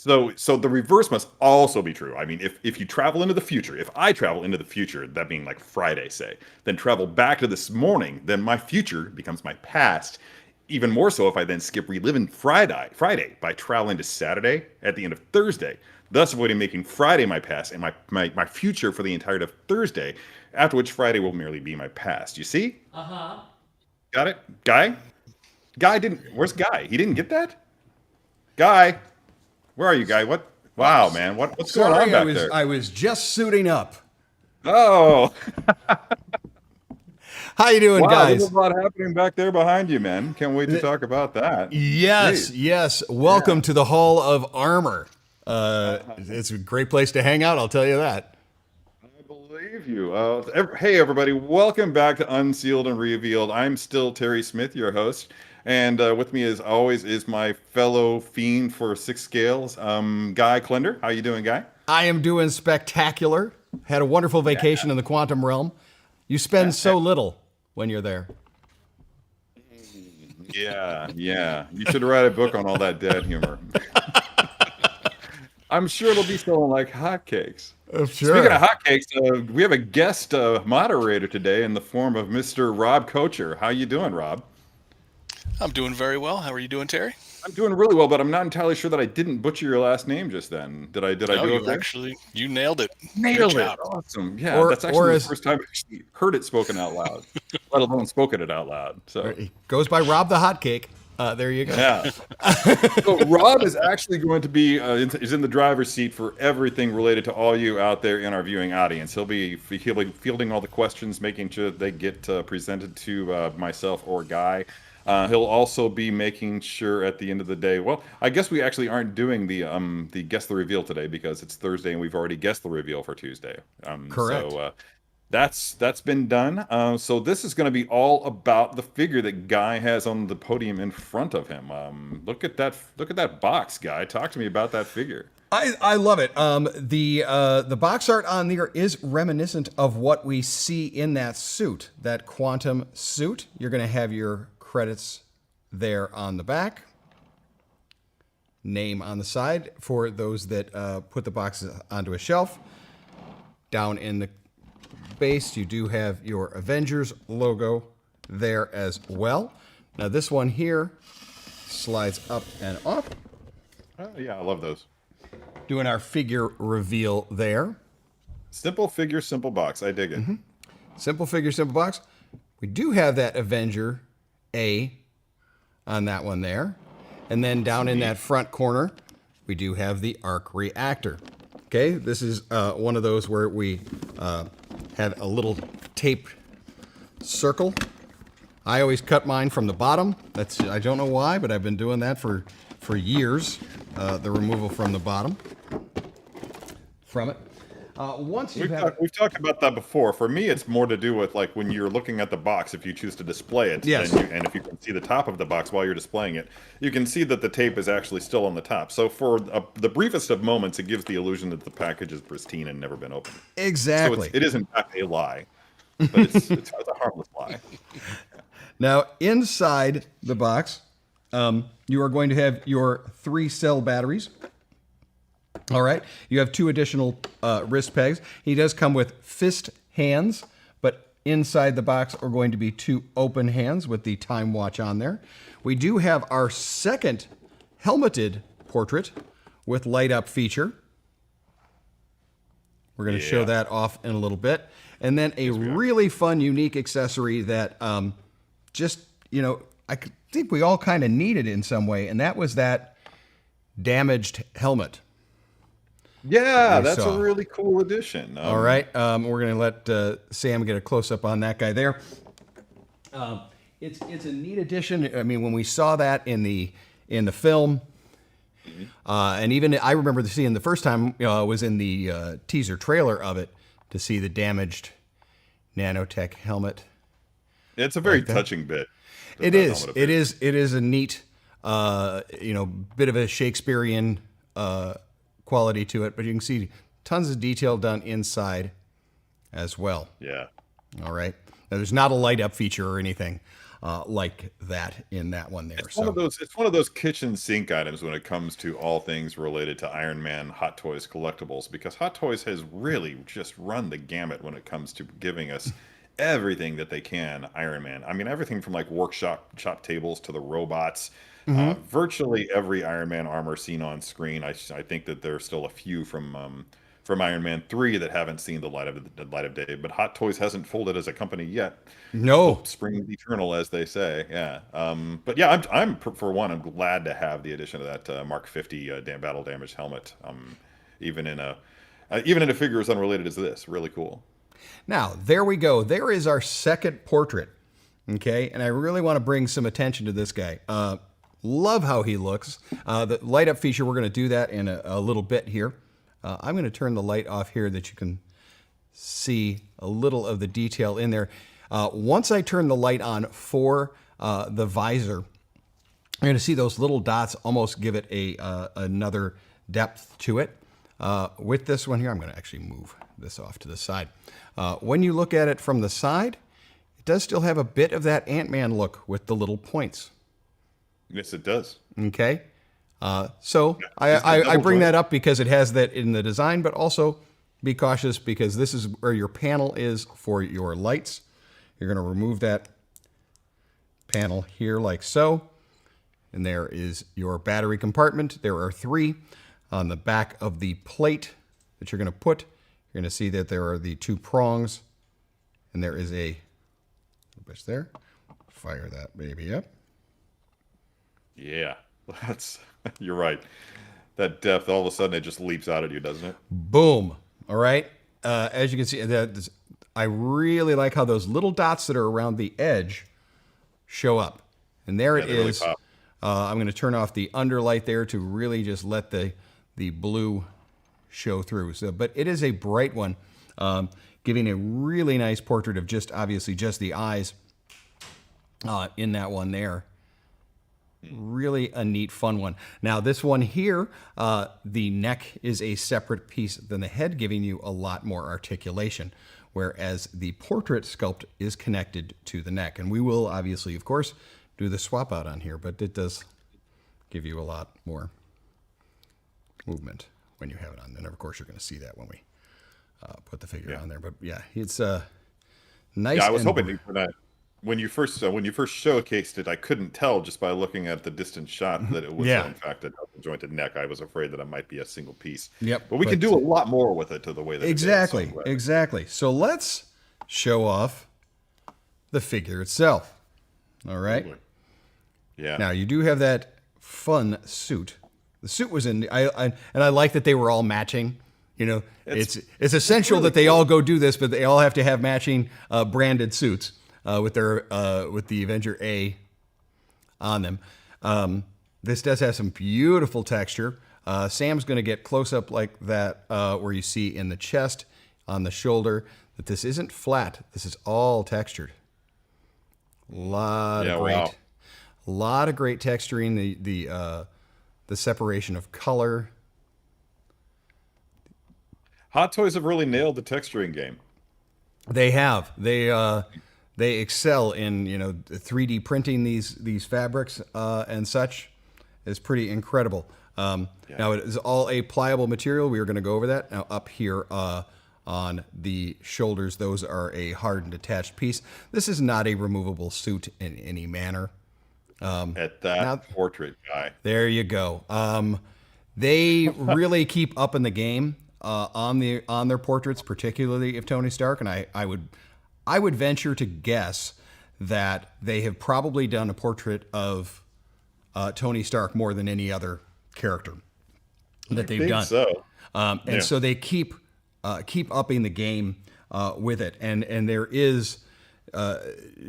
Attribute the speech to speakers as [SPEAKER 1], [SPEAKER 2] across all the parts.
[SPEAKER 1] So the reverse must also be true. I mean, if you travel into the future, if I travel into the future, that being like Friday, say, then travel back to this morning, then my future becomes my past. Even more so if I then skip reliving Friday by traveling to Saturday at the end of Thursday, thus avoiding making Friday my past and my future for the entirety of Thursday, after which Friday will merely be my past. You see?
[SPEAKER 2] Uh-huh.
[SPEAKER 1] Got it? Guy? Guy didn't. Where's Guy? He didn't get that? Guy? Where are you, Guy? What? Wow, man. What's going on
[SPEAKER 3] Sorry,
[SPEAKER 1] back there?
[SPEAKER 3] I was just suiting up.
[SPEAKER 1] Oh,
[SPEAKER 3] How you doing,
[SPEAKER 1] wow.
[SPEAKER 3] guys?
[SPEAKER 1] There's a lot happening back there behind you, man. Can't wait to talk about that.
[SPEAKER 3] Yes,
[SPEAKER 1] Jeez.
[SPEAKER 3] yes. Welcome to the Hall of Armor. It's a great place to hang out, I'll tell you that.
[SPEAKER 1] I believe you. Hey, everybody. Welcome back to Unsealed and Revealed. I'm still Terry Smith, your host. And with me, as always, is my fellow fiend for six scales, Guy Klender. How you doing, Guy?
[SPEAKER 3] I am doing spectacular. Had a wonderful vacation in the quantum realm. You spend so little when you're there.
[SPEAKER 1] Yeah. You should write a book on all that dad humor. I'm sure it'll be selling like hotcakes.
[SPEAKER 3] Sure.
[SPEAKER 1] Speaking of hotcakes, we have a guest moderator today in the form of Mr. Rob Kocher. How you doing, Rob?
[SPEAKER 4] I'm doing very well. How are you doing, Terry?
[SPEAKER 1] I'm doing really well, but I'm not entirely sure that I didn't butcher your last name just then. Did I do
[SPEAKER 4] you
[SPEAKER 1] okay?
[SPEAKER 4] you nailed it.
[SPEAKER 1] Nailed
[SPEAKER 4] Good
[SPEAKER 1] it.
[SPEAKER 4] job.
[SPEAKER 1] Awesome. Yeah,
[SPEAKER 3] Or-
[SPEAKER 1] that's
[SPEAKER 3] or
[SPEAKER 1] actually the
[SPEAKER 3] as-
[SPEAKER 1] first time I actually heard it spoken out loud, let alone spoken it out loud. So
[SPEAKER 3] It goes by Rob the Hotcake. There you go.
[SPEAKER 1] yeah. So Rob is actually going to be is in the driver's seat for everything related to all you out there in our viewing audience. He'll be fielding all the questions, making sure they get presented to myself or Guy. He'll also be making sure at the end of the day. Well, I guess we actually aren't doing the guess the reveal today because it's Thursday and we've already guessed the reveal for Tuesday.
[SPEAKER 3] Correct.
[SPEAKER 1] So that's been done. So this is going to be all about the figure that Guy has on the podium in front of him. Look at that box, Guy. Talk to me about that figure.
[SPEAKER 3] I love it. The box art on there is reminiscent of what we see in that suit, that quantum suit. You're going to have your credits there on the back, name on the side for those that put the boxes onto a shelf. Down in the base, you do have your Avengers logo there as well. Now this one here slides up and off.
[SPEAKER 1] Oh, yeah, I love those.
[SPEAKER 3] Doing our figure reveal there.
[SPEAKER 1] Simple figure, simple box. I dig it.
[SPEAKER 3] Mm-hmm. Simple figure, simple box. We do have that Avenger A on that one there. And then down in that front corner, we do have the arc reactor. Okay, this is one of those where we have a little tape circle. I always cut mine from the bottom. I don't know why, but I've been doing that for years. The removal from the bottom from it. Once you
[SPEAKER 1] We've talked about that before. For me, it's more to do with like when you're looking at the box, if you choose to display it,
[SPEAKER 3] Yes.
[SPEAKER 1] and if you can see the top of the box while you're displaying it, you can see that the tape is actually still on the top. So for the briefest of moments, it gives the illusion that the package is pristine and never been opened.
[SPEAKER 3] Exactly.
[SPEAKER 1] So it is in fact a lie, but it's a harmless lie.
[SPEAKER 3] Now, inside the box, you are going to have your 3-cell batteries. All right. You have 2 additional wrist pegs. He does come with fist hands, but inside the box are going to be 2 open hands with the time watch on there. We do have our second helmeted portrait with light up feature. We're going to show that off in a little bit. And then a really fun, unique accessory that just, I think we all kind of needed in some way, and that was that damaged helmet.
[SPEAKER 1] Yeah,
[SPEAKER 3] We
[SPEAKER 1] that's
[SPEAKER 3] saw.
[SPEAKER 1] a really cool addition.
[SPEAKER 3] All right, we're going to let Sam get a close-up on that guy there. It's a neat addition. I mean, when we saw that in the film, and even I remember seeing the first time was in the teaser trailer of it to see the damaged nanotech helmet.
[SPEAKER 1] It's a very touching bit.
[SPEAKER 3] It is. It is a neat, bit of a Shakespearean quality to it, but you can see tons of detail done inside as well.
[SPEAKER 1] Yeah.
[SPEAKER 3] All right. Now, there's not a light up feature or anything. like that in that one there.
[SPEAKER 1] It's one of those. It's one of those kitchen sink items when it comes to all things related to Iron Man, Hot Toys, collectibles, because Hot Toys has really just run the gamut when it comes to giving us everything that they can. Iron Man. I mean, everything from like workshop shop tables to the robots. Virtually every Iron Man armor seen on screen. I think that there's still a few from Iron Man 3 that haven't seen the light of day. But Hot Toys hasn't folded as a company yet.
[SPEAKER 3] No.
[SPEAKER 1] Hope springs eternal, as they say. Yeah. But yeah, I'm for one, I'm glad to have the addition of that Mark 50 battle damage helmet. Even in a figure as unrelated as this, really cool.
[SPEAKER 3] Now, there we go. There is our second portrait. Okay, and I really want to bring some attention to this guy. Love how he looks. The light up feature, we're going to do that in a little bit here. I'm going to turn the light off here that you can see a little of the detail in there. Once I turn the light on for the visor, you're going to see those little dots almost give it another depth to it. With this one here, I'm going to actually move this off to the side. When you look at it from the side, it does still have a bit of that Ant-Man look with the little points.
[SPEAKER 1] Yes, it does.
[SPEAKER 3] Okay. So I bring that up because it has that in the design, but also be cautious because this is where your panel is for your lights. You're going to remove that panel here like so. And there is your battery compartment. There are 3 on the back of the plate that you're going to put. You're going to see that there are the 2 prongs, and there is a push there. Fire that baby up.
[SPEAKER 1] Yeah, you're right. That depth, all of a sudden, it just leaps out at you, doesn't it?
[SPEAKER 3] Boom. All right. As you can see, I really like how those little dots that are around the edge show up. And there it is. Really I'm going to turn off the underlight there to really just let the blue show through. So, but it is a bright one, giving a really nice portrait of obviously just the eyes in that one there. Really a neat, fun one. Now, this one here, the neck is a separate piece than the head, giving you a lot more articulation, whereas the portrait sculpt is connected to the neck. And we will obviously, of course, do the swap out on here, but it does give you a lot more movement when you have it on. And of course, you're going to see that when we put the figure on there. But yeah, it's nice.
[SPEAKER 1] Yeah, I was hoping when you first showcased it, I couldn't tell just by looking at the distant shot that it was in fact a double jointed neck. I was afraid that it might be a single piece.
[SPEAKER 3] Yep.
[SPEAKER 1] But we can do a lot more with it to the way that
[SPEAKER 3] exactly,
[SPEAKER 1] it is.
[SPEAKER 3] Exactly. So let's show off the figure itself. All right.
[SPEAKER 1] Yeah.
[SPEAKER 3] Now you do have that fun suit. The suit was in. And I like that they were all matching. You know, it's essential that they all go do this, but they all have to have matching branded suits. With the Avenger A on them. This does have some beautiful texture. Sam's going to get close up like that where you see in the chest, on the shoulder, that this isn't flat. This is all textured. Lot of great texturing. The separation of color.
[SPEAKER 1] Hot Toys have really nailed the texturing game.
[SPEAKER 3] They have. They excel in 3D printing these fabrics and such. Is pretty incredible. Now it is all a pliable material. We are going to go over that. Now up here on the shoulders, those are a hardened attached piece. This is not a removable suit in any manner.
[SPEAKER 1] At that portrait guy.
[SPEAKER 3] There you go. They really keep up in the game on their portraits, particularly of Tony Stark, and I would venture to guess that they have probably done a portrait of Tony Stark more than any other character that they've done.
[SPEAKER 1] So.
[SPEAKER 3] So they keep upping the game with it, and there is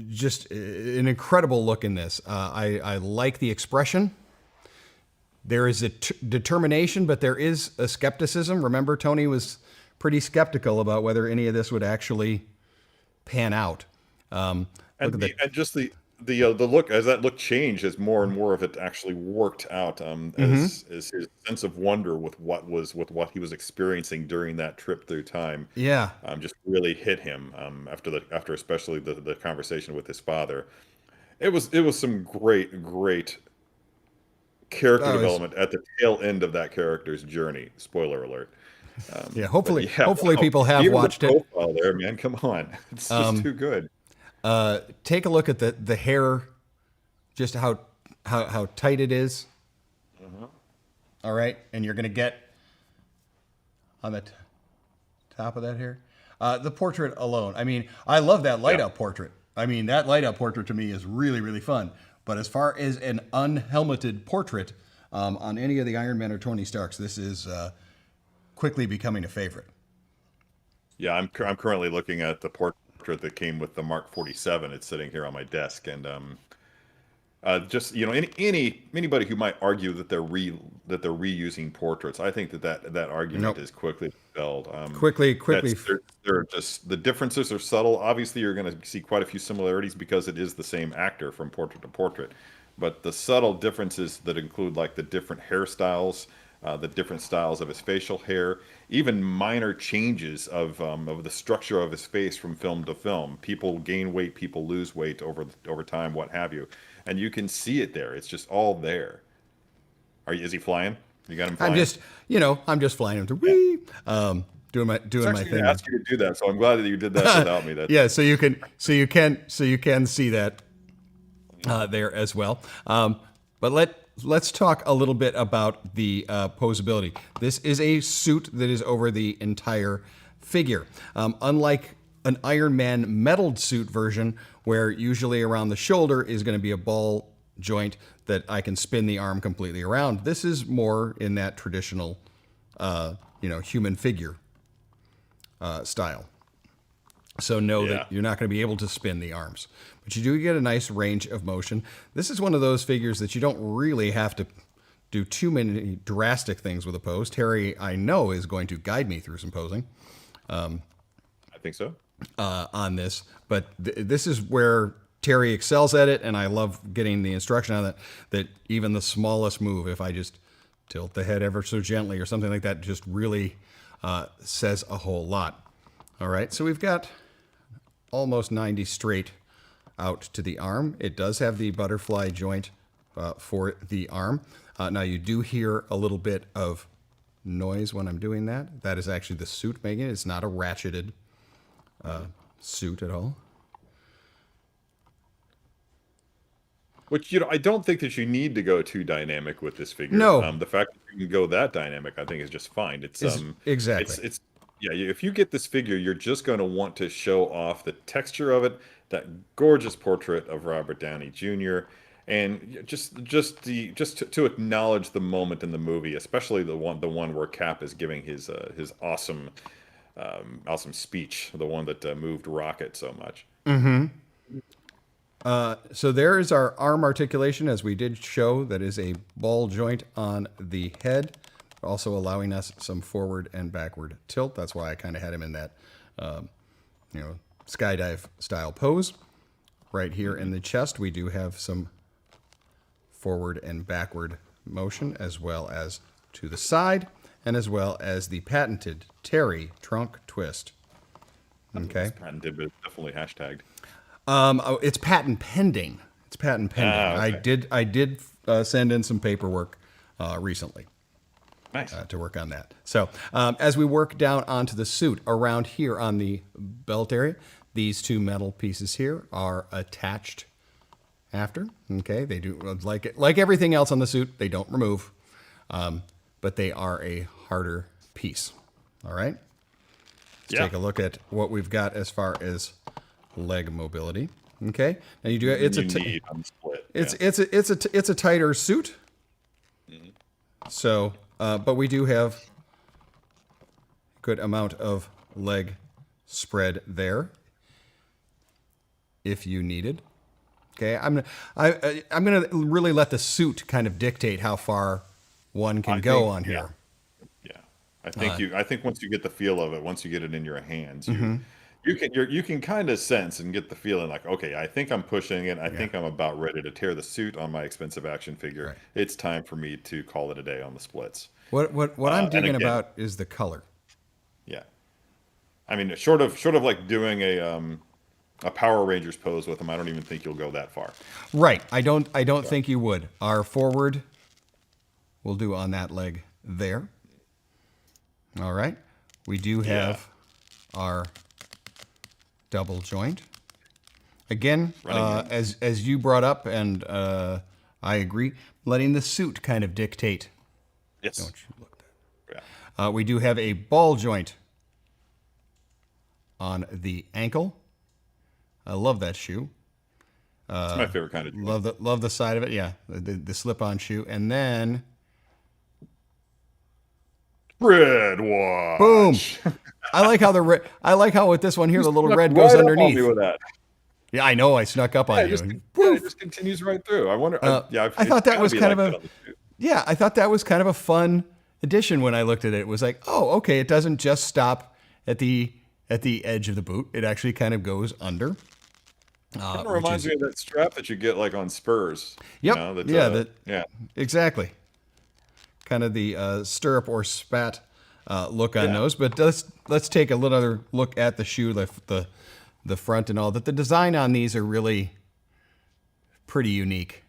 [SPEAKER 3] just an incredible look in this. I like the expression. There is a determination, but there is a skepticism. Remember, Tony was pretty skeptical about whether any of this would actually pan out.
[SPEAKER 1] And just the look, as that look changed, as more and more of it actually worked out, as his sense of wonder with what he was experiencing during that trip through time, just really hit him after especially the conversation with his father. it was some great character
[SPEAKER 3] Oh,
[SPEAKER 1] development at the tail end of that character's journey. Spoiler alert.
[SPEAKER 3] yeah.
[SPEAKER 1] But
[SPEAKER 3] Hopefully,
[SPEAKER 1] yeah,
[SPEAKER 3] hopefully
[SPEAKER 1] wow.
[SPEAKER 3] people have
[SPEAKER 1] Even the
[SPEAKER 3] watched it.
[SPEAKER 1] profile there, man. Come on, it's just too good.
[SPEAKER 3] Take a look at the hair, just how tight it is. All right, and you're gonna get on the top of that hair, the portrait alone. I mean, I love that light
[SPEAKER 1] Yeah.
[SPEAKER 3] up portrait. I mean, that light up portrait to me is really fun. But as far as an unhelmeted portrait on any of the Iron Man or Tony Starks, this is quickly becoming a favorite.
[SPEAKER 1] Yeah, I'm currently looking at the portrait that came with the Mark 47. It's sitting here on my desk, and just anybody who might argue that they're reusing portraits, I think that argument
[SPEAKER 3] Nope.
[SPEAKER 1] is quickly dispelled.
[SPEAKER 3] Quickly.
[SPEAKER 1] They're just the differences are subtle. Obviously, you're going to see quite a few similarities because it is the same actor from portrait to portrait, but the subtle differences that include like the different hairstyles, the different styles of his facial hair, even minor changes of the structure of his face from film to film. People gain weight, people lose weight over time, what have you, and you can see it there. It's just all there. Is he flying? You got him flying?
[SPEAKER 3] I'm just flying him to
[SPEAKER 1] Yeah.
[SPEAKER 3] wee, doing
[SPEAKER 1] I was
[SPEAKER 3] my
[SPEAKER 1] actually going
[SPEAKER 3] thing.
[SPEAKER 1] to ask you to do that, so I'm glad that you did that without me.
[SPEAKER 3] Yeah, so you can see that there as well. But let's talk a little bit about the posability. This is a suit that is over the entire figure. Unlike an Iron Man metaled suit version, where usually around the shoulder is going to be a ball joint that I can spin the arm completely around. This is more in that traditional, human figure style. So know
[SPEAKER 1] Yeah.
[SPEAKER 3] that you're not going to be able to spin the arms, but you do get a nice range of motion. This is one of those figures that you don't really have to do too many drastic things with a pose. Terry, I know, is going to guide me through some posing
[SPEAKER 1] I think so.
[SPEAKER 3] on this, but this is where Terry excels at it, and I love getting the instruction on that. That even the smallest move, if I just tilt the head ever so gently or something like that, just really says a whole lot. All right, so we've got almost 90 straight out to the arm. It does have the butterfly joint for the arm. Now you do hear a little bit of noise when I'm doing that. That is actually the suit making it. It's not a ratcheted suit at all.
[SPEAKER 1] Which I don't think that you need to go too dynamic with this figure.
[SPEAKER 3] No.
[SPEAKER 1] The fact that you can go that dynamic, I think, is just fine.
[SPEAKER 3] Exactly.
[SPEAKER 1] It's yeah. If you get this figure, you're just going to want to show off the texture of it, that gorgeous portrait of Robert Downey Jr., and to acknowledge the moment in the movie, especially the one where Cap is giving his awesome speech, the one that moved Rocket so much.
[SPEAKER 3] So there is our arm articulation, as we did show. That is a ball joint on the head, also allowing us some forward and backward tilt. That's why I kind of had him in that, skydive style pose. Right here in the chest, we do have some forward and backward motion, as well as to the side, and as well as the patented Terry trunk twist. Okay.
[SPEAKER 1] It's patented, but it's definitely hashtagged.
[SPEAKER 3] It's patent pending. It's patent pending.
[SPEAKER 1] Okay.
[SPEAKER 3] I did send in some paperwork recently
[SPEAKER 1] Nice.
[SPEAKER 3] to work on that. So as we work down onto the suit, around here on the belt area, these two metal pieces here are attached after. Okay, they do like everything else on the suit. They don't remove, but they are a harder piece. All right. Let's take a look at what we've got as far as leg mobility. Okay. Now you do. It's
[SPEAKER 1] need on the split.
[SPEAKER 3] it's a tighter suit. So, but we do have a good amount of leg spread there, if you needed. Okay. I'm gonna really let the suit kind of dictate how far one can go on here.
[SPEAKER 1] Yeah, I think once you get the feel of it, once you get it in your hands, you can kind of sense and get the feeling like, okay, I think I'm pushing it. I think I'm about ready to tear the suit on my expensive action figure.
[SPEAKER 3] Right.
[SPEAKER 1] It's time for me to call it a day on the splits.
[SPEAKER 3] What I'm
[SPEAKER 1] and
[SPEAKER 3] digging
[SPEAKER 1] again-
[SPEAKER 3] about is the color.
[SPEAKER 1] Yeah, I mean, short of like doing a Power Rangers pose with him, I don't even think you'll go that far.
[SPEAKER 3] Right. I don't think you would. Our forward we'll do on that leg there. All right. We do have our double joint. Again, as you brought up, and I agree, letting the suit kind of dictate.
[SPEAKER 1] Yes.
[SPEAKER 3] Don't you look there. Yeah. We do have a ball joint on the ankle. I love that shoe.
[SPEAKER 1] It's my favorite kind of joint.
[SPEAKER 3] Love the side of it. Yeah, the slip-on shoe, and then
[SPEAKER 1] red watch.
[SPEAKER 3] Boom. I like how with this one here the little red goes
[SPEAKER 1] right
[SPEAKER 3] underneath.
[SPEAKER 1] Up on me with that.
[SPEAKER 3] Yeah, I know. I snuck up on you.
[SPEAKER 1] It just continues right through. I wonder.
[SPEAKER 3] I thought that was kind of a. Yeah, I thought that was kind of a fun addition when I looked at it. It was like, oh, okay, it doesn't just stop at the edge of the boot. It actually kind of goes under.
[SPEAKER 1] Kind of reminds me of that strap that you get like on Spurs.
[SPEAKER 3] Yep.
[SPEAKER 1] You know,
[SPEAKER 3] yeah. Exactly. Kind of the stirrup or spat look on those. But let's take a little other look at the shoe, the front and all. That the design on these are really pretty unique.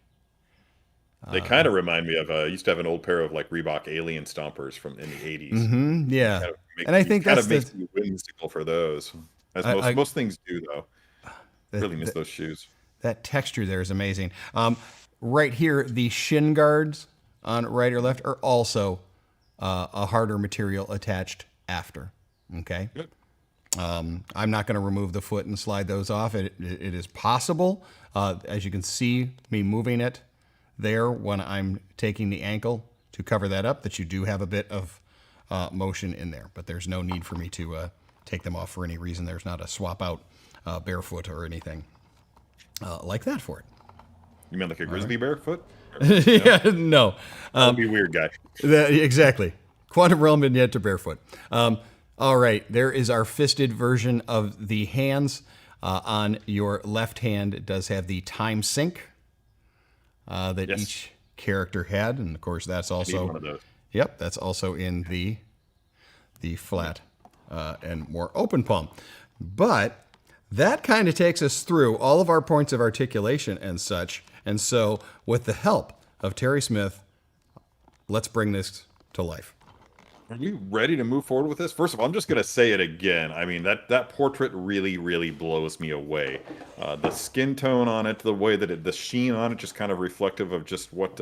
[SPEAKER 1] They kind of remind me of I used to have an old pair of like Reebok Alien Stompers from in the 80s.
[SPEAKER 3] Mm-hmm, yeah. And I think that's
[SPEAKER 1] makes me whimsical for those. As most things do, though. Really miss those shoes.
[SPEAKER 3] That texture there is amazing. Right here, the shin guards on right or left are also a harder material attached after. Okay.
[SPEAKER 1] Good.
[SPEAKER 3] I'm not going to remove the foot and slide those off. It is possible, as you can see me moving it there when I'm taking the ankle to cover that up, that you do have a bit of motion in there. But there's no need for me to take them off for any reason. There's not a swap out barefoot or anything like that for it.
[SPEAKER 1] You mean like a grizzly bear foot?
[SPEAKER 3] Yeah, no.
[SPEAKER 1] That'd be weird, guy.
[SPEAKER 3] Exactly. Quantum realm vignette to barefoot. All right, there is our fisted version of the hands. On your left hand, it does have the time sync that each character had, and of course that's also
[SPEAKER 1] one of those.
[SPEAKER 3] Yep, that's also in the flat and more open palm. But that kind of takes us through all of our points of articulation and such. And so, with the help of Terry Smith, let's bring this to life.
[SPEAKER 1] Are we ready to move forward with this? First of all, I'm just going to say it again. I mean, that portrait really, really blows me away. The skin tone on it, the way that the sheen on it, just kind of reflective of just what,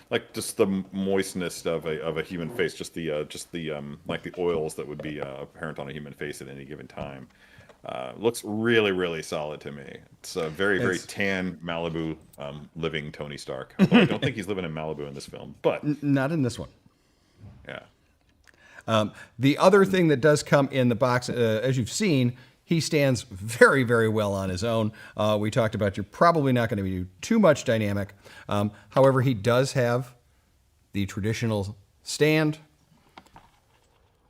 [SPEAKER 1] like just the moistness of a human face, just the like the oils that would be apparent on a human face at any given time. Looks really, really solid to me. It's a very, very tan Malibu living Tony Stark. Although I don't think he's living in Malibu in this film, but
[SPEAKER 3] not in this one.
[SPEAKER 1] Yeah.
[SPEAKER 3] The other thing that does come in the box, as you've seen, he stands very, very well on his own. We talked about you're probably not going to do too much dynamic. However, he does have the traditional stand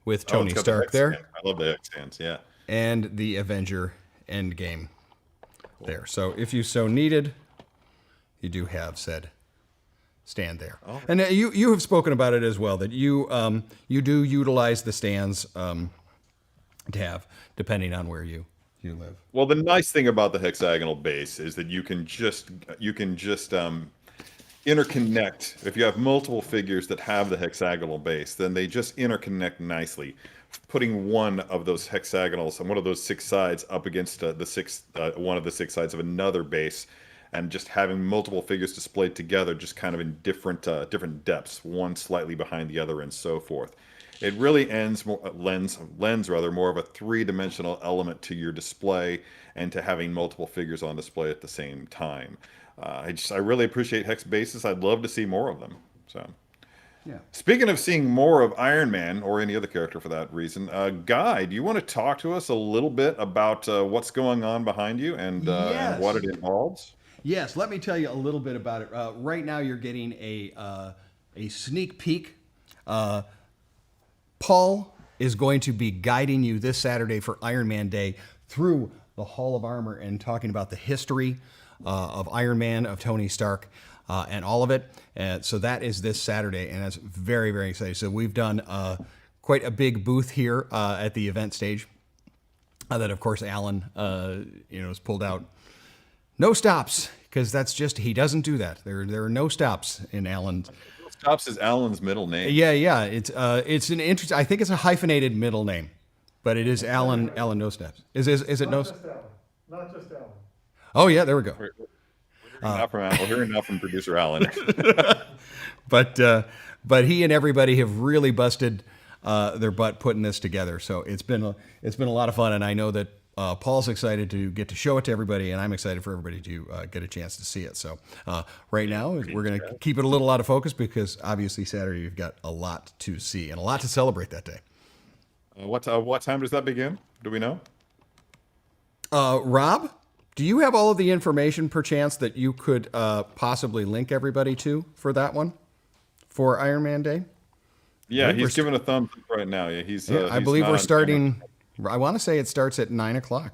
[SPEAKER 3] with Tony Stark there.
[SPEAKER 1] Stand. I love the X stands, yeah.
[SPEAKER 3] And the Avenger Endgame there. So if you so needed, you do have said stand there. Oh. And you have spoken about it as well, that you do utilize the stands to have, depending on where you live.
[SPEAKER 1] Well, the nice thing about the hexagonal base is that you can just interconnect. If you have multiple figures that have the hexagonal base, then they just interconnect nicely. Putting one of those hexagonals and one of those six sides up against one of the six sides of another base, and just having multiple figures displayed together, just kind of in different depths, one slightly behind the other, and so forth. It really lends more of a three-dimensional element to your display and to having multiple figures on display at the same time. I really appreciate hex bases. I'd love to see more of them. So, yeah. Speaking of seeing more of Iron Man, or any other character for that reason, Guy, do you want to talk to us a little bit about what's going on behind you and what it involves?
[SPEAKER 3] Yes, let me tell you a little bit about it. Right now, you're getting a sneak peek. Paul is going to be guiding you this Saturday for Iron Man Day through the Hall of Armor and talking about the history of Iron Man, of Tony Stark, and all of it. And so that is this Saturday, and that's very, very exciting. So we've done quite a big booth here at the event stage. That of course Alan, has pulled out. No stops, because that's just he doesn't do that. There are no stops in Alan's.
[SPEAKER 1] Stops is Alan's middle name.
[SPEAKER 3] Yeah. It's an interest. I think it's a hyphenated middle name, but it is Alan. Alan No Steps. Is it no?
[SPEAKER 2] Not just Alan. Not just Alan.
[SPEAKER 3] Oh yeah, there we go.
[SPEAKER 1] We're hearing now from Alan. We're hearing now from producer Alan.
[SPEAKER 3] But he and everybody have really busted their butt putting this together. So it's been a lot of fun, and I know that Paul's excited to get to show it to everybody, and I'm excited for everybody to get a chance to see it. So right now we're going to keep it a little out of focus because obviously Saturday you've got a lot to see and a lot to celebrate that day.
[SPEAKER 1] What time does that begin? Do we know?
[SPEAKER 3] Rob, do you have all of the information perchance that you could possibly link everybody to for that one for Iron Man Day?
[SPEAKER 1] Yeah, he's giving a thumbs up right now. Yeah,
[SPEAKER 3] I believe we're starting. I want to say it starts at 9:00.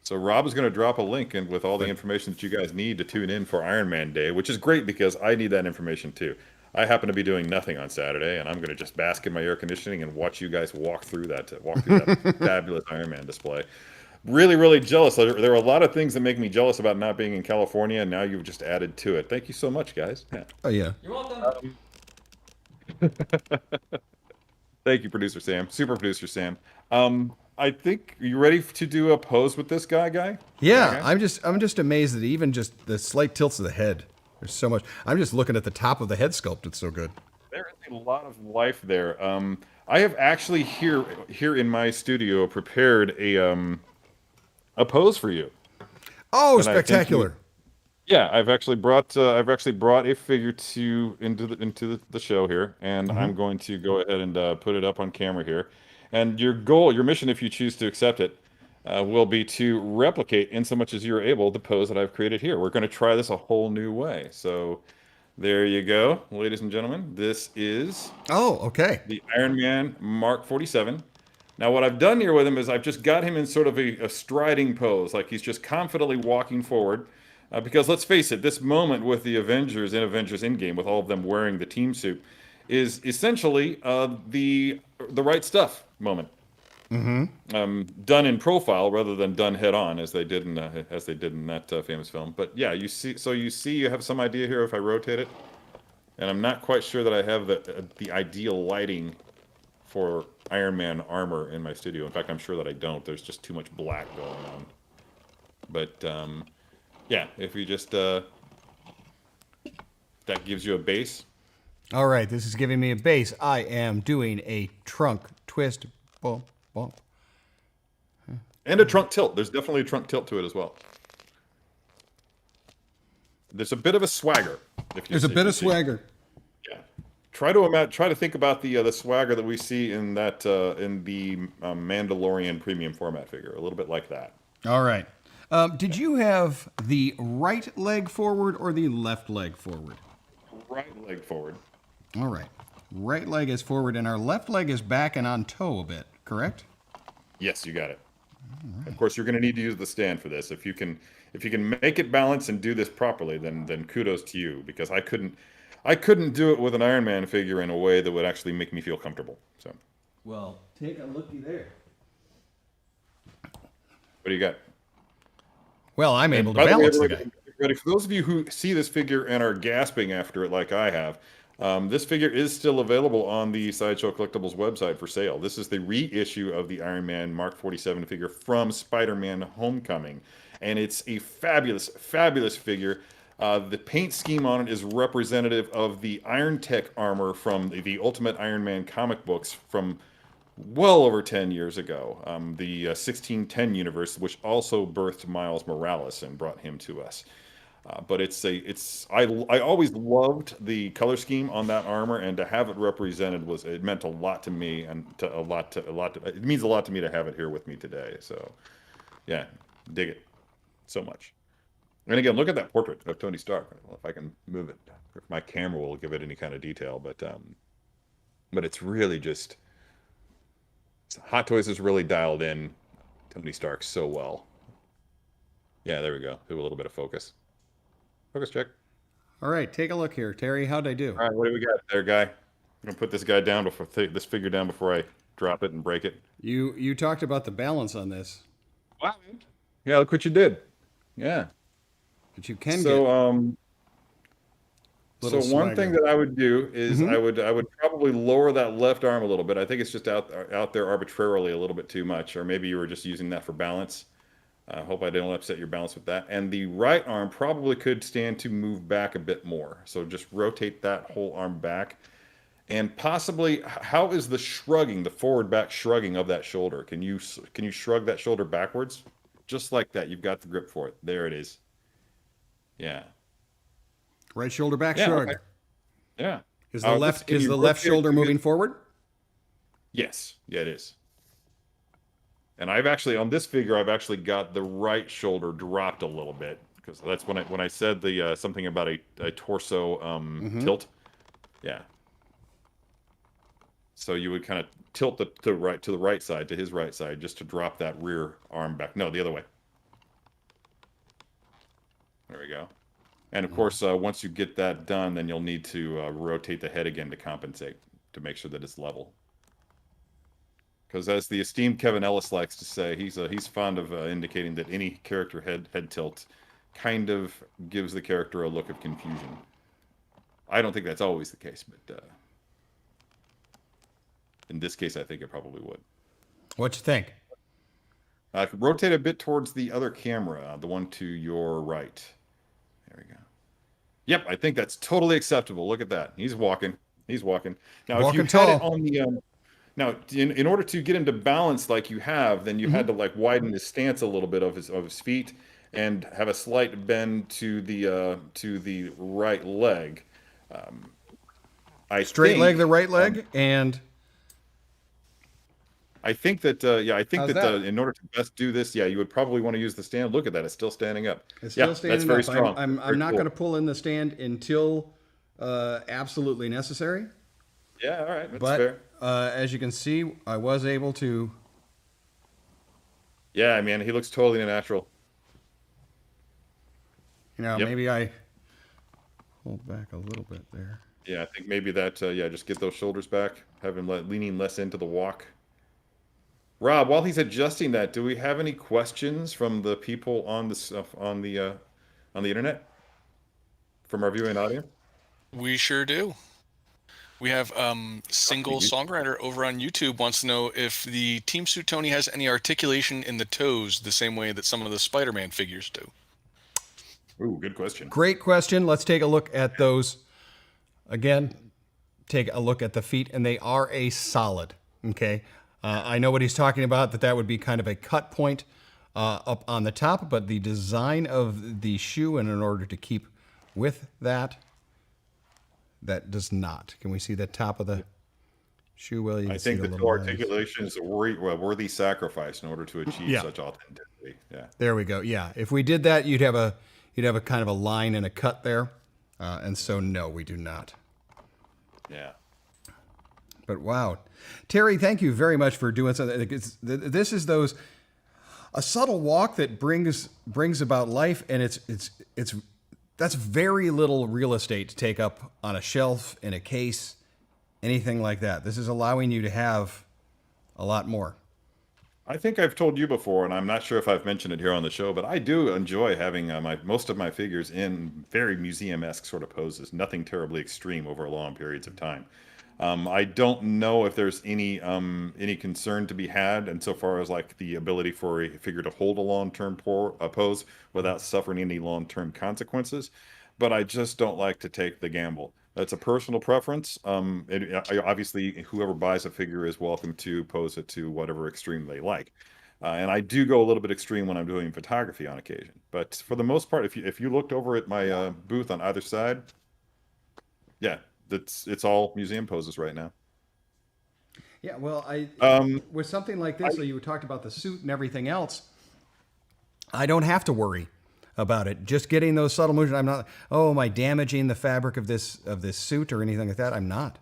[SPEAKER 1] So Rob is going to drop a link in with all the information that you guys need to tune in for Iron Man Day, which is great because I need that information too. I happen to be doing nothing on Saturday, and I'm going to just bask in my air conditioning and watch you guys walk through that fabulous Iron Man display. Really, really jealous. There are a lot of things that make me jealous about not being in California, and now you've just added to it. Thank you so much, guys. Yeah.
[SPEAKER 3] Oh yeah.
[SPEAKER 5] You're welcome.
[SPEAKER 1] Thank you, producer Sam. Super producer Sam. I think you ready to do a pose with this guy?
[SPEAKER 3] Yeah, I'm just amazed that even just the slight tilts of the head. There's so much. I'm just looking at the top of the head sculpt. It's so good.
[SPEAKER 1] There is a lot of life there. I have actually here in my studio prepared a pose for you.
[SPEAKER 3] Oh,
[SPEAKER 1] And I think
[SPEAKER 3] spectacular!
[SPEAKER 1] Yeah, I've actually brought a figure into the show here, and I'm going to go ahead and put it up on camera here. And your mission, if you choose to accept it, will be to replicate, in so much as you're able, the pose that I've created here. We're going to try this a whole new way. So, there you go, ladies and gentlemen. This is
[SPEAKER 3] Okay.
[SPEAKER 1] the Iron Man Mark 47. Now, what I've done here with him is I've just got him in sort of a striding pose, like he's just confidently walking forward. Because let's face it, this moment with the Avengers in Avengers Endgame, with all of them wearing the team suit, is essentially the right stuff moment. Done in profile rather than done head on, as they did in that famous film. But yeah, you have some idea here if I rotate it, and I'm not quite sure that I have the ideal lighting for Iron Man armor in my studio. In fact, I'm sure that I don't. There's just too much black going on. But yeah, if you just that gives you a base.
[SPEAKER 3] All right, this is giving me a base. I am doing a trunk twist. Bump.
[SPEAKER 1] And a trunk tilt. There's definitely a trunk tilt to it as well. There's a bit of a swagger.
[SPEAKER 3] There's a bit of swagger.
[SPEAKER 1] Yeah. Try to think about the swagger that we see in that in the Mandalorian premium format figure. A little bit like that.
[SPEAKER 3] All right. Did you have the right leg forward or the left leg forward?
[SPEAKER 1] Right leg forward.
[SPEAKER 3] All right. Right leg is forward, and our left leg is back and on toe a bit, correct?
[SPEAKER 1] Yes, you got it. Right. Of course, you're going to need to use the stand for this. If you can make it balance and do this properly, then kudos to you, because I couldn't do it with an Iron Man figure in a way that would actually make me feel comfortable. So.
[SPEAKER 3] Well, take a looky there.
[SPEAKER 1] What do you got?
[SPEAKER 3] Well, I'm able to balance the guy.
[SPEAKER 1] Ready. For those of you who see this figure and are gasping after it like I have, this figure is still available on the Sideshow Collectibles website for sale. This is the reissue of the Iron Man Mark 47 figure from Spider-Man Homecoming. And it's a fabulous, fabulous figure. The paint scheme on it is representative of the Iron Tech armor from the Ultimate Iron Man comic books from well over 10 years ago. The 1610 universe, which also birthed Miles Morales and brought him to us. But I always loved the color scheme on that armor, and to have it represented it meant a lot to me, and it means a lot to me to have it here with me today. So, yeah, dig it so much. And again, look at that portrait of Tony Stark. I don't know if I can move it, if my camera will give it any kind of detail, but it's really just Hot Toys is really dialed in Tony Stark so well. Yeah, there we go. Do a little bit of focus. Focus check.
[SPEAKER 3] All right, take a look here, Terry. How'd I do?
[SPEAKER 1] All right, what do we got there, Guy? I'm gonna put this guy down this figure down before I drop it and break it.
[SPEAKER 3] You talked about the balance on this,
[SPEAKER 1] Wow. Yeah, look what you did. Yeah.
[SPEAKER 3] but you can
[SPEAKER 1] So
[SPEAKER 3] get
[SPEAKER 1] so
[SPEAKER 3] little
[SPEAKER 1] one thing
[SPEAKER 3] swagger.
[SPEAKER 1] that I would do is
[SPEAKER 3] Mm-hmm.
[SPEAKER 1] I would probably lower that left arm a little bit. I think it's just out there arbitrarily a little bit too much, or maybe you were just using that for balance. I hope I didn't upset your balance with that. And the right arm probably could stand to move back a bit more. So just rotate that whole arm back. And possibly, how is the shrugging, the forward back shrugging of that shoulder? Can you shrug that shoulder backwards? Just like that. You've got the grip for it. There it is. Yeah.
[SPEAKER 3] Right shoulder back
[SPEAKER 1] Yeah.
[SPEAKER 3] shrug.
[SPEAKER 1] Okay. Yeah.
[SPEAKER 3] Is the left
[SPEAKER 1] Can
[SPEAKER 3] is
[SPEAKER 1] you
[SPEAKER 3] the left
[SPEAKER 1] rotate it
[SPEAKER 3] shoulder
[SPEAKER 1] to
[SPEAKER 3] moving forward?
[SPEAKER 1] Yes. Yeah, it is. And I've actually on this figure, I've actually got the right shoulder dropped a little bit because that's when I said the something about a torso
[SPEAKER 3] Mm-hmm.
[SPEAKER 1] tilt. Yeah. So you would kind of tilt the right to the right side to his right side just to drop that rear arm back. No, the other way. There we go. And of course, once you get that done, then you'll need to rotate the head again to compensate to make sure that it's level. Because as the esteemed Kevin Ellis likes to say, he's fond of indicating that any character head tilt kind of gives the character a look of confusion. I don't think that's always the case, but in this case, I think it probably would.
[SPEAKER 3] What you think?
[SPEAKER 1] I could rotate a bit towards the other camera, the one to your right. There we go. Yep, I think that's totally acceptable. Look at that. He's walking. He's walking. Now, if you
[SPEAKER 3] Walking
[SPEAKER 1] had it
[SPEAKER 3] tall.
[SPEAKER 1] on the now, in order to get him to balance like you have, then you had to like widen his stance a little bit of his feet and have a slight bend to the right leg. I
[SPEAKER 3] Straight leg,
[SPEAKER 1] think
[SPEAKER 3] the right leg, and
[SPEAKER 1] I think that yeah, I think
[SPEAKER 3] how's
[SPEAKER 1] that
[SPEAKER 3] that?
[SPEAKER 1] in order to best do this, yeah, you would probably want to use the stand. Look at that; it's still standing up.
[SPEAKER 3] It's
[SPEAKER 1] Yeah,
[SPEAKER 3] still
[SPEAKER 1] that's
[SPEAKER 3] standing
[SPEAKER 1] very
[SPEAKER 3] up.
[SPEAKER 1] strong.
[SPEAKER 3] I'm
[SPEAKER 1] Very
[SPEAKER 3] not
[SPEAKER 1] cool.
[SPEAKER 3] going to pull in the stand until absolutely necessary.
[SPEAKER 1] Yeah, all right, that's
[SPEAKER 3] But
[SPEAKER 1] fair.
[SPEAKER 3] as you can see, I was able to.
[SPEAKER 1] Yeah, man, he looks totally natural. Yep.
[SPEAKER 3] Maybe I hold back a little bit there.
[SPEAKER 1] Yeah, I think maybe that. Yeah, just get those shoulders back, have him leaning less into the walk. Rob, while he's adjusting that, do we have any questions from the people on the stuff on the internet from our viewing audience?
[SPEAKER 4] We sure do. We have single
[SPEAKER 1] you-
[SPEAKER 4] songwriter over on YouTube wants to know if the Team Suit Tony has any articulation in the toes the same way that some of the Spider-Man figures do.
[SPEAKER 1] Ooh, good question.
[SPEAKER 3] Great question. Let's take a look at those again. Take a look at the feet, and they are a solid. Okay. I know what he's talking about, that would be kind of a cut point up on the top, but the design of the shoe, and in order to keep with that, that does not. Can we see the top of the shoe? Well, you can
[SPEAKER 1] I
[SPEAKER 3] see
[SPEAKER 1] think
[SPEAKER 3] the
[SPEAKER 1] the
[SPEAKER 3] little
[SPEAKER 1] toe
[SPEAKER 3] lines.
[SPEAKER 1] articulation is a worthy sacrifice in order to achieve
[SPEAKER 3] Yeah.
[SPEAKER 1] such authenticity. Yeah.
[SPEAKER 3] There we go. Yeah, if we did that, you'd have a kind of a line and a cut there, and so no, we do not.
[SPEAKER 1] Yeah.
[SPEAKER 3] But wow, Terry, thank you very much for doing something. This is a subtle walk that brings about life, and it's that's very little real estate to take up on a shelf, in a case, anything like that. This is allowing you to have a lot more.
[SPEAKER 1] I think I've told you before, and I'm not sure if I've mentioned it here on the show, but I do enjoy having most of my figures in very museum-esque sort of poses, nothing terribly extreme over long periods of time. I don't know if there's any concern to be had insofar as like the ability for a figure to hold a long-term pose without suffering any long-term consequences, but I just don't like to take the gamble. That's a personal preference. Obviously, whoever buys a figure is welcome to pose it to whatever extreme they like. And I do go a little bit extreme when I'm doing photography on occasion. But for the most part, if you looked over at my booth on either side, yeah, it's all museum poses right now.
[SPEAKER 3] Yeah, well, with something like this, so you talked about the suit and everything else, I don't have to worry about it. Just getting those subtle motions. I'm not, oh, am I damaging the fabric of this suit or anything like that? I'm not.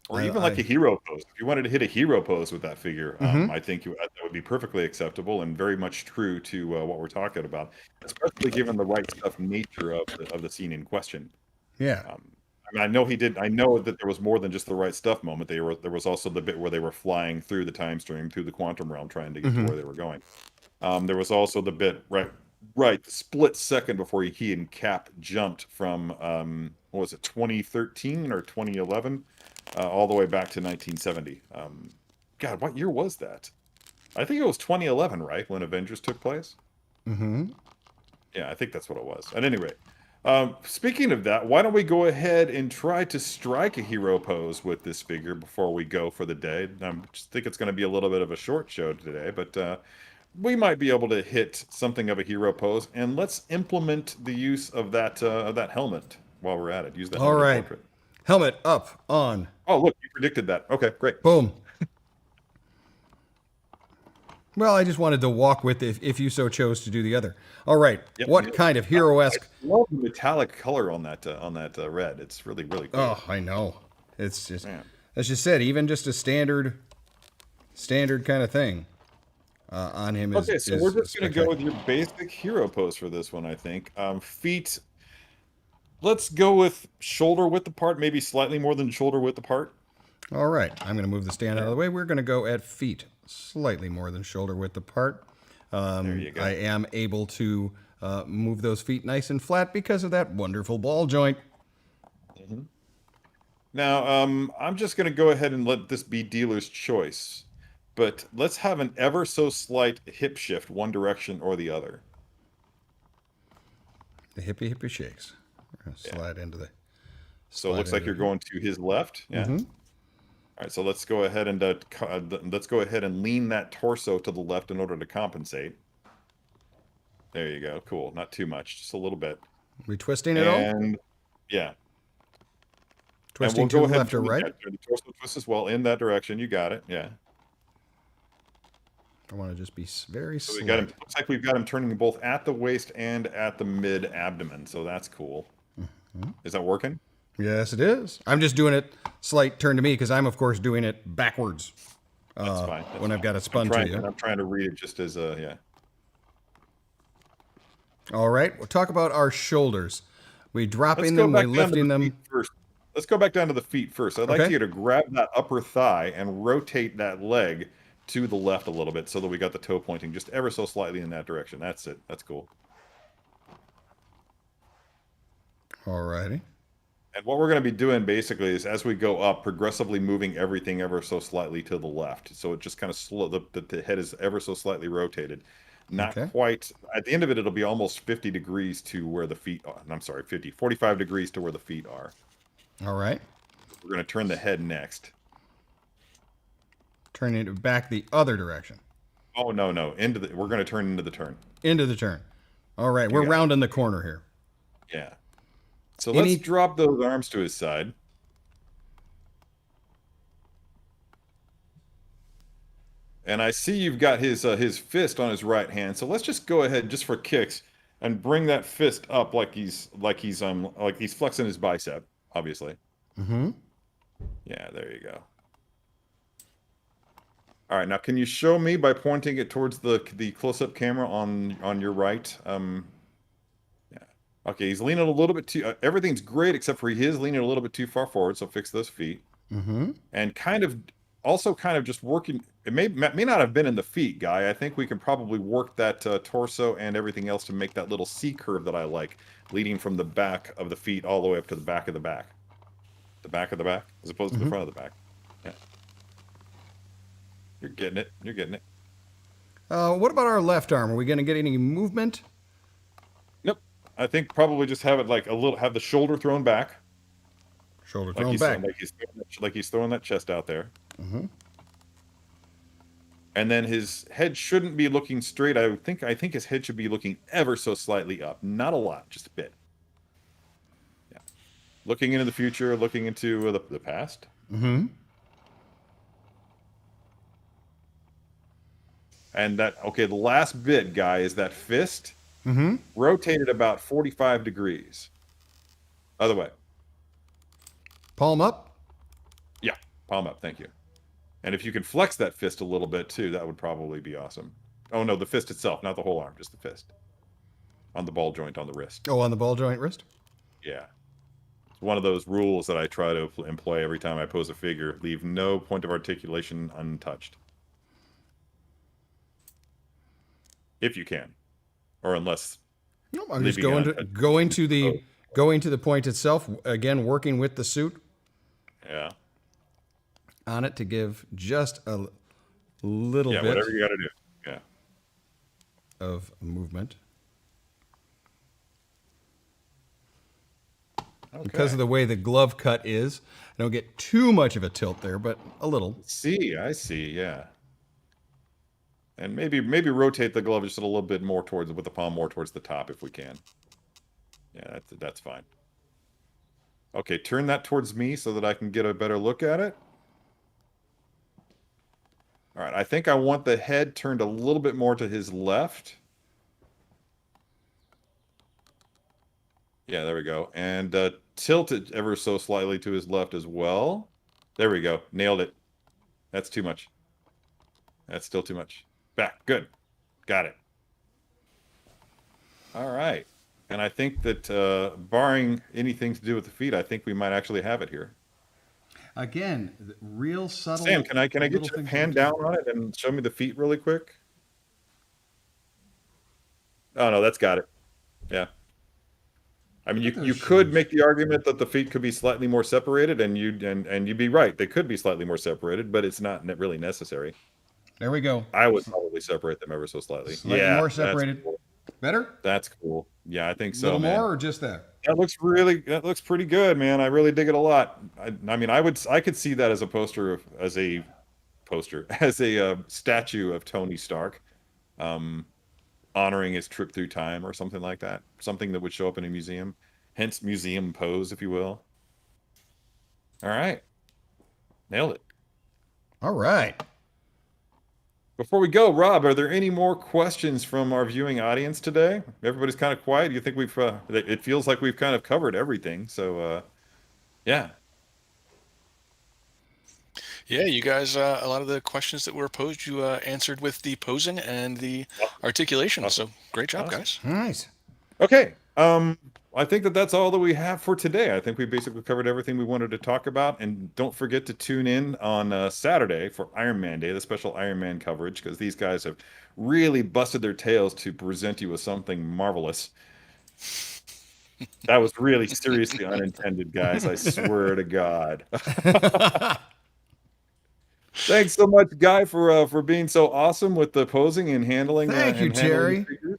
[SPEAKER 1] Or even like a hero pose. If you wanted to hit a hero pose with that figure, I think that would be perfectly acceptable and very much true to what we're talking about, especially given the right stuff nature of the scene in question.
[SPEAKER 3] Yeah.
[SPEAKER 1] I mean, I know he did. I know that there was more than just the right stuff moment. There was also the bit where they were flying through the time stream, through the quantum realm, trying to get to where they were going. There was also the bit the split second before he and Cap jumped from what was it, 2013 or 2011, all the way back to 1970. God, what year was that? I think it was 2011, right, when Avengers took place.
[SPEAKER 3] Mm-hmm.
[SPEAKER 1] Yeah, I think that's what it was. At any rate, speaking of that, why don't we go ahead and try to strike a hero pose with this figure before we go for the day? I just think it's going to be a little bit of a short show today, but we might be able to hit something of a hero pose, and let's implement the use of that helmet while we're at it. Use the
[SPEAKER 3] All
[SPEAKER 1] helmet
[SPEAKER 3] right.
[SPEAKER 1] portrait.
[SPEAKER 3] Helmet up, on.
[SPEAKER 1] Oh, look, you predicted that. Okay, great.
[SPEAKER 3] Boom. Well, I just wanted to walk with it if you so chose to do the other. All right.
[SPEAKER 1] Yep,
[SPEAKER 3] What
[SPEAKER 1] yep.
[SPEAKER 3] kind of hero-esque?
[SPEAKER 1] I love the metallic color on that red. It's really cool.
[SPEAKER 3] Oh, I know. It's just,
[SPEAKER 1] Man.
[SPEAKER 3] as you said, even just a standard kind of thing on him is.
[SPEAKER 1] Okay, so
[SPEAKER 3] is
[SPEAKER 1] we're just going to go with
[SPEAKER 3] spectacular.
[SPEAKER 1] your basic hero pose for this one, I think. Feet. Let's go with shoulder width apart, maybe slightly more than shoulder width apart.
[SPEAKER 3] All right. I'm going to move the stand out of the way. We're going to go at feet slightly more than shoulder width apart.
[SPEAKER 1] There you go.
[SPEAKER 3] I am able to move those feet nice and flat because of that wonderful ball joint.
[SPEAKER 1] Now, I'm just going to go ahead and let this be dealer's choice. But let's have an ever so slight hip shift one direction or the other.
[SPEAKER 3] The hippie shakes. We're going to slide into the.
[SPEAKER 1] So it looks like you're going to his left. Yeah. All right, so let's go ahead and lean that torso to the left in order to compensate. There you go. Cool. Not too much, just a little bit.
[SPEAKER 3] We twisting it all?
[SPEAKER 1] And yeah.
[SPEAKER 3] Twisting
[SPEAKER 1] and
[SPEAKER 3] to
[SPEAKER 1] we'll
[SPEAKER 3] the
[SPEAKER 1] go
[SPEAKER 3] left or
[SPEAKER 1] ahead
[SPEAKER 3] right?
[SPEAKER 1] and do the torso twist as well in that direction. You got it. Yeah.
[SPEAKER 3] I want to just be very
[SPEAKER 1] So we
[SPEAKER 3] slight.
[SPEAKER 1] got him. Looks like we've got him turning both at the waist and at the mid abdomen. So that's cool. Is that working?
[SPEAKER 3] Yes, it is. I'm just doing it slight turn to me because I'm, of course, doing it backwards.
[SPEAKER 1] That's fine. That's
[SPEAKER 3] when I've
[SPEAKER 1] fine.
[SPEAKER 3] got it spun to you.
[SPEAKER 1] I'm trying to read it just as yeah.
[SPEAKER 3] All right. We'll talk about our shoulders. We
[SPEAKER 1] Let's
[SPEAKER 3] dropping
[SPEAKER 1] go
[SPEAKER 3] them,
[SPEAKER 1] back
[SPEAKER 3] we
[SPEAKER 1] down to
[SPEAKER 3] lifting
[SPEAKER 1] the
[SPEAKER 3] them.
[SPEAKER 1] feet first. Let's go back down to the feet first. I'd like
[SPEAKER 3] Okay.
[SPEAKER 1] you to grab that upper thigh and rotate that leg to the left a little bit so that we got the toe pointing just ever so slightly in that direction. That's it. That's cool.
[SPEAKER 3] All righty.
[SPEAKER 1] And what we're going to be doing basically is as we go up, progressively moving everything ever so slightly to the left. So it just kind of slow, the head is ever so slightly rotated. Not
[SPEAKER 3] Okay.
[SPEAKER 1] quite, at the end of it, it'll be almost 50 degrees to where the feet are. I'm sorry, 45 degrees to where the feet are.
[SPEAKER 3] All right.
[SPEAKER 1] We're going to turn the head next.
[SPEAKER 3] Turning it back the other direction.
[SPEAKER 1] Oh, no. We're going to turn into the turn.
[SPEAKER 3] Into the turn. All right. We're
[SPEAKER 1] got it.
[SPEAKER 3] rounding the corner here.
[SPEAKER 1] Yeah. So let's drop those arms to his side. And I see you've got his fist on his right hand. So let's just go ahead, just for kicks, and bring that fist up like he's flexing his bicep, obviously.
[SPEAKER 3] Mm-hmm.
[SPEAKER 1] Yeah, there you go. All right, now can you show me by pointing it towards the close-up camera on your right? Yeah. Okay, he's leaning a little bit too. Everything's great except for he is leaning a little bit too far forward. So fix those feet.
[SPEAKER 3] Mm-hmm.
[SPEAKER 1] And kind of just working. It may not have been in the feet, Guy. I think we can probably work that torso and everything else to make that little C curve that I like, leading from the back of the feet all the way up to the back of the back. The back of the back, as opposed to the front of the back. Yeah. You're getting it. You're getting it.
[SPEAKER 3] What about our left arm? Are we going to get any movement?
[SPEAKER 1] Nope. I think probably just have it like have the shoulder thrown back.
[SPEAKER 3] Shoulder thrown back.
[SPEAKER 1] Like he's throwing that chest out there.
[SPEAKER 3] Mm-hmm.
[SPEAKER 1] And then his head shouldn't be looking straight. I think his head should be looking ever so slightly up. Not a lot, just a bit. Yeah. Looking into the future, looking into the past.
[SPEAKER 3] Mm-hmm.
[SPEAKER 1] And the last bit, Guy, is that fist
[SPEAKER 3] Mm-hmm.
[SPEAKER 1] rotated about 45 degrees. Other way.
[SPEAKER 3] Palm up.
[SPEAKER 1] Yeah, palm up. Thank you. And if you can flex that fist a little bit too, that would probably be awesome. Oh no, the fist itself, not the whole arm, just the fist. On the ball joint on the wrist.
[SPEAKER 3] Oh, on the ball joint wrist.
[SPEAKER 1] Yeah. It's one of those rules that I try to employ every time I pose a figure. Leave no point of articulation untouched. If you can. Or unless
[SPEAKER 3] No, I'm just
[SPEAKER 1] leaving it
[SPEAKER 3] going to
[SPEAKER 1] untouched.
[SPEAKER 3] going to the point itself. Again, working with the suit
[SPEAKER 1] Yeah.
[SPEAKER 3] on it to give just a little
[SPEAKER 1] Yeah,
[SPEAKER 3] bit
[SPEAKER 1] whatever you gotta do. Yeah.
[SPEAKER 3] of movement.
[SPEAKER 1] Okay.
[SPEAKER 3] Because of the way the glove cut is, I don't get too much of a tilt there, but a little.
[SPEAKER 1] I see, yeah. And maybe rotate the glove just a little bit more towards with the palm more towards the top if we can. Yeah, that's fine. Okay, turn that towards me so that I can get a better look at it. All right, I think I want the head turned a little bit more to his left. Yeah, there we go. And tilt it ever so slightly to his left as well. There we go. Nailed it. That's too much. That's still too much. Back. Good. Got it. All right. And I think that barring anything to do with the feet, I think we might actually have it here.
[SPEAKER 3] Again, real subtle.
[SPEAKER 1] Sam, can I get
[SPEAKER 3] little
[SPEAKER 1] you to
[SPEAKER 3] things
[SPEAKER 1] pan
[SPEAKER 3] like
[SPEAKER 1] down on it and show me the feet really quick? Oh no, that's got it. Yeah. I mean,
[SPEAKER 3] Look at
[SPEAKER 1] you
[SPEAKER 3] those
[SPEAKER 1] could
[SPEAKER 3] shoes.
[SPEAKER 1] make the argument that the feet could be slightly more separated, and you'd be right. They could be slightly more separated, but it's not really necessary.
[SPEAKER 3] There we go.
[SPEAKER 1] I would probably separate them ever so slightly.
[SPEAKER 3] Slightly
[SPEAKER 1] Yeah,
[SPEAKER 3] more
[SPEAKER 1] that's
[SPEAKER 3] separated.
[SPEAKER 1] cool.
[SPEAKER 3] Better?
[SPEAKER 1] That's cool. Yeah, I think
[SPEAKER 3] A
[SPEAKER 1] so,
[SPEAKER 3] little
[SPEAKER 1] man.
[SPEAKER 3] more or just that?
[SPEAKER 1] That looks pretty good, man. I really dig it a lot. I mean, I could see that as a as a statue of Tony Stark, honoring his trip through time or something like that. Something that would show up in a museum, hence museum pose, if you will. All right, nailed it.
[SPEAKER 3] All right.
[SPEAKER 1] Before we go, Rob, are there any more questions from our viewing audience today? Everybody's kind of quiet. You think we've? It feels like we've kind of covered everything. So, yeah.
[SPEAKER 4] Yeah, you guys, a lot of the questions that were posed, you answered with the posing and the articulation.
[SPEAKER 1] Awesome.
[SPEAKER 4] So great job,
[SPEAKER 1] Awesome.
[SPEAKER 4] guys.
[SPEAKER 3] Nice.
[SPEAKER 1] Okay. I think that's all that we have for today. I think we basically covered everything we wanted to talk about. And don't forget to tune in on Saturday for Iron Man Day, the special Iron Man coverage, because these guys have really busted their tails to present you with something marvelous. That was really seriously unintended, guys. I swear to God. Thanks so much, Guy, for being so awesome with the posing and handling.
[SPEAKER 3] Thank you, Terry.
[SPEAKER 1] Figures.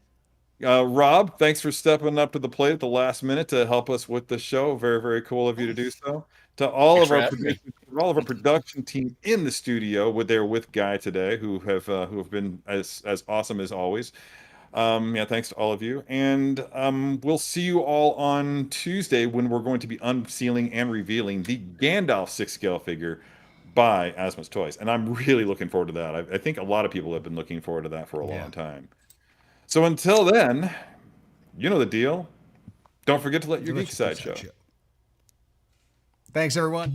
[SPEAKER 1] Rob, thanks for stepping up to the plate at the last minute to help us with the show. Very, very cool of you to do so. To all
[SPEAKER 4] Thanks
[SPEAKER 1] of
[SPEAKER 4] for
[SPEAKER 1] our
[SPEAKER 4] having me.
[SPEAKER 1] production team in the studio, with Guy today, who have been as awesome as always. Yeah, thanks to all of you, and we'll see you all on Tuesday when we're going to be unsealing and revealing the Gandalf 6-scale figure by Asmus Toys, and I'm really looking forward to that. I think a lot of people have been looking forward to that for a long time. So until then, you know the deal. Don't forget to let your geek side show.
[SPEAKER 3] Thanks, everyone.